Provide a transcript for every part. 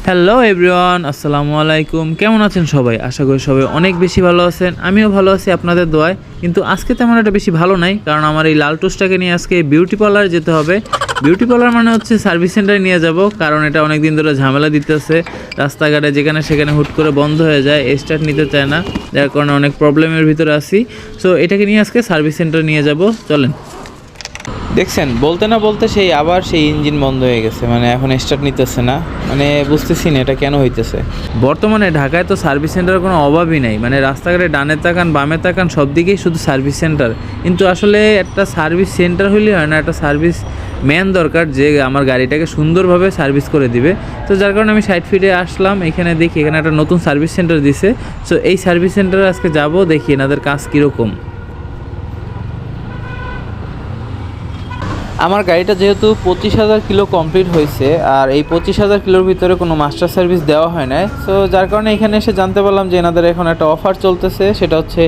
Hello everyone, আসসালামু আলাইকুম। কেমন আছেন সবাই? আশা করি সবাই অনেক বেশি ভালো আছেন। আমিও ভালো আছি আপনাদের দোয়ায়। কিন্তু আজকে তেমন একটা বেশি ভালো নাই, কারণ আমার এই লাল টুসটাকে নিয়ে আজকে বিউটি পার্লার যেতে হবে। বিউটি পার্লার মানে হচ্ছে সার্ভিস সেন্টারে নিয়ে যাব, কারণ এটা অনেক দিন ধরে ঝামেলা দিতেছে। রাস্তাঘাটে যেখানে সেখানে হুট করে বন্ধ হয়ে যায়, স্টার্ট নিতে চায় না, যার কারণে অনেক প্রবলেমের ভিতরে আছি। সো এটাকে নিয়ে আজকে সার্ভিস সেন্টারে নিয়ে যাব, চলেন। দেখছেন, বলতে না বলতে আবার সেই ইঞ্জিন বন্ধ হয়ে গেছে, মানে এখন স্টার্ট নিতেছে না। মানে বুঝতেছি না এটা কেন হইতেছে। বর্তমানে ঢাকায় তো সার্ভিস সেন্টারের কোনো অভাবই নাই, মানে রাস্তাঘাটে ডানে তাকান বামে তাকান সব দিকেই শুধু সার্ভিস সেন্টার। কিন্তু আসলে একটা সার্ভিস সেন্টার হইলে হয় না, একটা সার্ভিস ম্যান দরকার যে আমার গাড়িটাকে সুন্দরভাবে সার্ভিস করে দিবে। তো যার কারণে আমি 60 ফিটে আসলাম, এখানে দেখি এখানে একটা নতুন সার্ভিস সেন্টার দিছে। সো এই সার্ভিস সেন্টারে আজকে যাব, দেখি এনাদের কাজ কীরকম। আমার গাড়িটা যেহেতু 25,000 কিলো কমপ্লিট হয়েছে, আর এই 25,000 কিলোর ভিতরে কোনো মাস্টার সার্ভিস দেওয়া হয় না। সো যার কারণে এখানে এসে জানতে পারলাম যে এনাদের এখন একটা অফার চলতেছে, সেটা হচ্ছে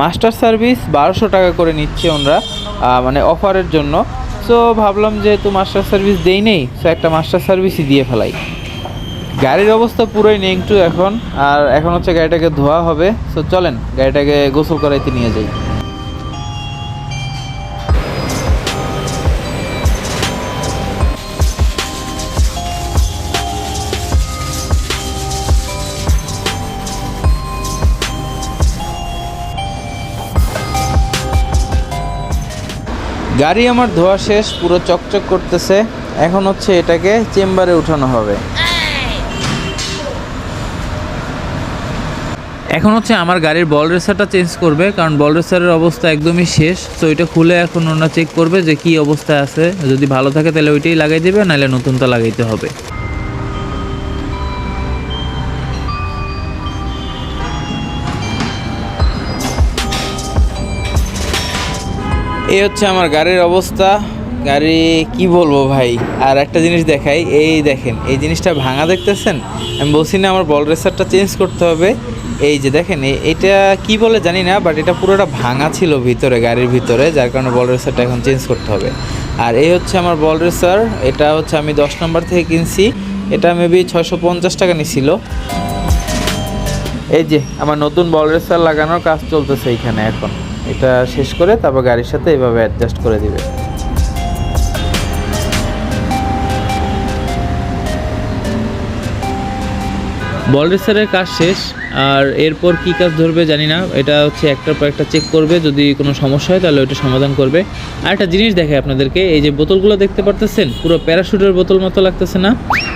মাস্টার সার্ভিস 1200 টাকা করে নিচ্ছে ওনারা, মানে অফারের জন্য। সো ভাবলাম যেহেতু মাস্টার সার্ভিস দেই নেই, সো একটা মাস্টার সার্ভিসই দিয়ে ফেলাই। গাড়ির অবস্থা পুরোই নেংটু এখন, আর এখন হচ্ছে গাড়িটাকে ধোয়া হবে। সো চলেন গাড়িটাকে গোসল করাইতে নিয়ে যাই। গাড়ি আমার ধোয়া শেষ, পুরো চকচক করতেছে। এখন হচ্ছে এটাকে চেম্বারে উঠানো হবে। এখন হচ্ছে আমার গাড়ির বল রেসারটা চেঞ্জ করবে, কারণ বল রেসারের অবস্থা একদমই শেষ। তো এটা খুলে এখন ওনারা চেক করবে যে কী অবস্থায় আছে। যদি ভালো থাকে তাহলে ওইটাই লাগাই দেবে, নাহলে নতুনটা লাগাইতে হবে। এই হচ্ছে আমার গাড়ির অবস্থা। গাড়ি কি বলবো ভাই। আর একটা জিনিস দেখাই, এই দেখেন এই জিনিসটা ভাঙা দেখতেছেন। আমি বলছি না আমার বল রেসারটা চেঞ্জ করতে হবে। এই যে দেখেন এটা কি বলে জানি না, বাট এটা পুরোটা ভাঙা ছিল ভিতরে, গাড়ির ভিতরে, যার কারণে বল রেসারটা এখন চেঞ্জ করতে হবে। আর এই হচ্ছে আমার বল রেসার। এটা হচ্ছে আমি 10 নম্বর থেকে কিনছি। এটা মেবি 650 টাকা নিছিল। এই যে আমার নতুন বল রেসার লাগানোর কাজ চলতেছে এইখানে। এখন এটা শেষ করে তারপর গাড়ির সাথে এভাবে অ্যাডজাস্ট করে দিবে। বল রেসারের কাজ শেষ, আর এরপর কি কাজ ধরবে জানি না। এটা হচ্ছে একটার পর একটা চেক করবে, যদি কোনো সমস্যা হয় তাহলে ওইটা সমাধান করবে। আর একটা জিনিস দেখায় আপনাদেরকে, এই যে বোতলগুলো দেখতে পারতেছেন, পুরো প্যারাশুটের বোতল মতো লাগতেছে না?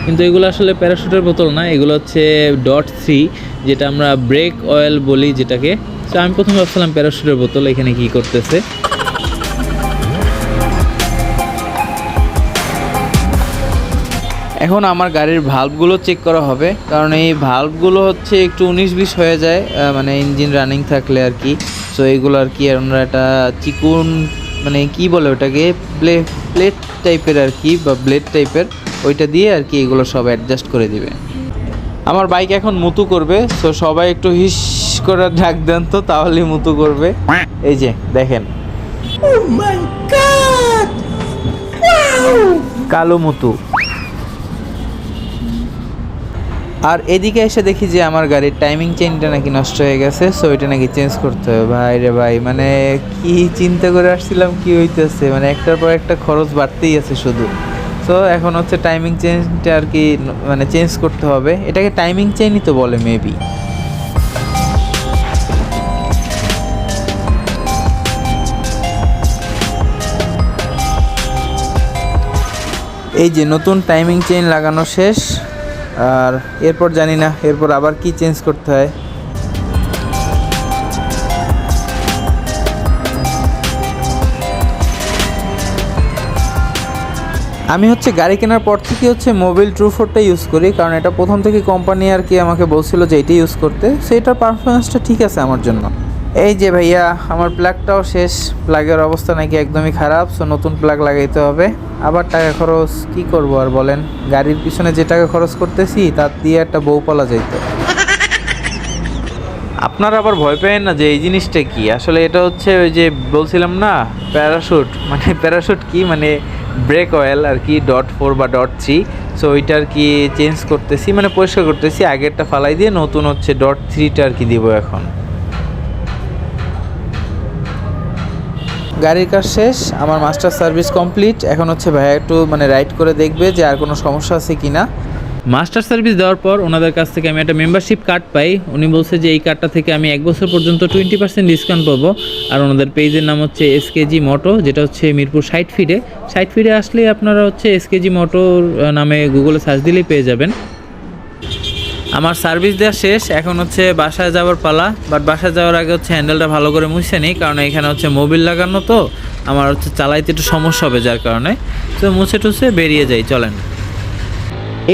কিন্তু এগুলো আসলে প্যারাশুটের বোতল না, এগুলো হচ্ছে .3, যেটা আমরা ব্রেক অয়েল বলি যেটাকে। তো আমি প্রথমে ভাবছিলাম প্যারাশুটের বোতল, এখানে কি করতেছে। এখন আমার গাড়ির ভাল্বগুলো চেক করা হবে, কারণ এই ভাল্বগুলো হচ্ছে একটু 19-20 হয়ে যায়, মানে ইঞ্জিন রানিং থাকলে আর কি। সো এইগুলো আর কি আমরা একটা চিকুন, মানে কি বলে ওটাকে, প্লেট টাইপের আর কি, বা ব্লেড টাইপের, ওইটা দিয়ে আর কি এগুলো সব অ্যাডজাস্ট করে দিবে। আমার বাইক এখন মুতু করবে। সো সবাই একটু হিস করে ডাক দেন তো, তাহলে মুতু করবে। এই যে দেখেন, কালো মুতু। আর এদিকে এসে দেখি যে আমার গাড়ির টাইমিং চেইনটা নাকি নষ্ট হয়ে গেছে। সো এটা নাকি চেঞ্জ করতে হবে। ভাই রে ভাই, মানে কি চিন্তা করে আসছিলাম, কি হইতেছে, মানে একটার পর একটা খরচ বাড়তেই আছে শুধু। সো এখন হচ্ছে টাইমিং চেইনটা আর কি, মানে চেঞ্জ করতে হবে। এটাকে টাইমিং চেইনই তো বলে মেবি। এই যে নতুন টাইমিং চেইন লাগানো শেষ। আর এরপর জানি না এরপর আবার কি চেঞ্জ করতে হয়। আমি হচ্ছে গাড়ি কেনার পর থেকে হচ্ছে মোবিল ট্রু4টা ইউজ করি, কারণ এটা প্রথম থেকে কোম্পানি আর কি আমাকে বলছিল যে এইটা ইউজ করতে। সেটার পারফরমেন্সটা ঠিক আছে আমার জন্য। এই যে ভাইয়া, আমার প্লাগটাও শেষ। প্লাগের অবস্থা নাকি একদমই খারাপ। সো নতুন প্লাগ লাগাইতে হবে। আবার টাকা খরচ, কি করব আর বলেন। গাড়ির পিছনে যে টাকা খরচ করতেছি তার দিয়ে একটা বউ পালা যাইতো। আপনারা আবার ভয় পেয়েন না যে এই জিনিসটা কি, আসলে এটা হচ্ছে ওই যে বলছিলাম না প্যারাশুট, মানে প্যারাশুট কি মানে ব্রেক অয়েল আর কি, .4 বা .3। সো ওইটা আর কি চেঞ্জ করতেছি, মানে পরিষ্কার করতেছি, আগেরটা ফালাই দিয়ে নতুন হচ্ছে .3টা আর কি দিব এখন। গাড়ির কাজ শেষ, আমার মাস্টার সার্ভিস কমপ্লিট। এখন হচ্ছে ভাইয়া একটু মানে রাইড করে দেখবে যে আর কোনো সমস্যা আছে কি না। মাস্টার সার্ভিস দেওয়ার পর ওনাদের কাছ থেকে আমি একটা মেম্বারশিপ কার্ড পাই। উনি বলছে যে এই কার্ডটা থেকে আমি 1 বছর পর্যন্ত 20% ডিসকাউন্ট পাবো। আর ওনাদের পেজের নাম হচ্ছে এসকেজি মোটো, যেটা হচ্ছে মিরপুর 60 ফিটে। 60 ফিটে আসলে আপনারা হচ্ছে এসকেজি মোটোর নামে গুগলে সার্চ দিলেই পেয়ে যাবেন। আমার সার্ভিস দেওয়া শেষ, এখন হচ্ছে বাসায় যাওয়ার পালা। বাট বাসায় যাওয়ার আগে হচ্ছে হ্যান্ডেলটা ভালো করে মুছে নিই, কারণ এখানে হচ্ছে মোবিল লাগানো, তো আমার হচ্ছে চালাইতে একটু সমস্যা হবে, যার কারণে তো মুছে টুছে বেরিয়ে যাই। চলেন,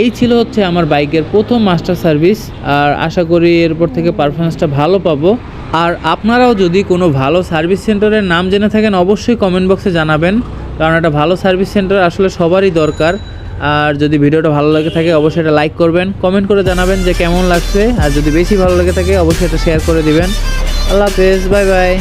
এই ছিল হচ্ছে আমার বাইকের প্রথম মাস্টার সার্ভিস। আর আশা করি এরপর থেকে পারফরমেন্সটা ভালো পাবো। আর আপনারাও যদি কোনো ভালো সার্ভিস সেন্টারের নাম জেনে থাকেন অবশ্যই কমেন্ট বক্সে জানাবেন, কারণ একটা ভালো সার্ভিস সেন্টার আসলে সবারই দরকার। আর যদি ভিডিওটা ভালো লাগে থাকে অবশ্যই এটা লাইক করবেন, কমেন্ট করে জানাবেন যে কেমন লাগছে। আর যদি বেশি ভালো লাগে থাকে অবশ্যই এটা শেয়ার করে দিবেন। আল্লাহ হাফেজ, বাই বাই।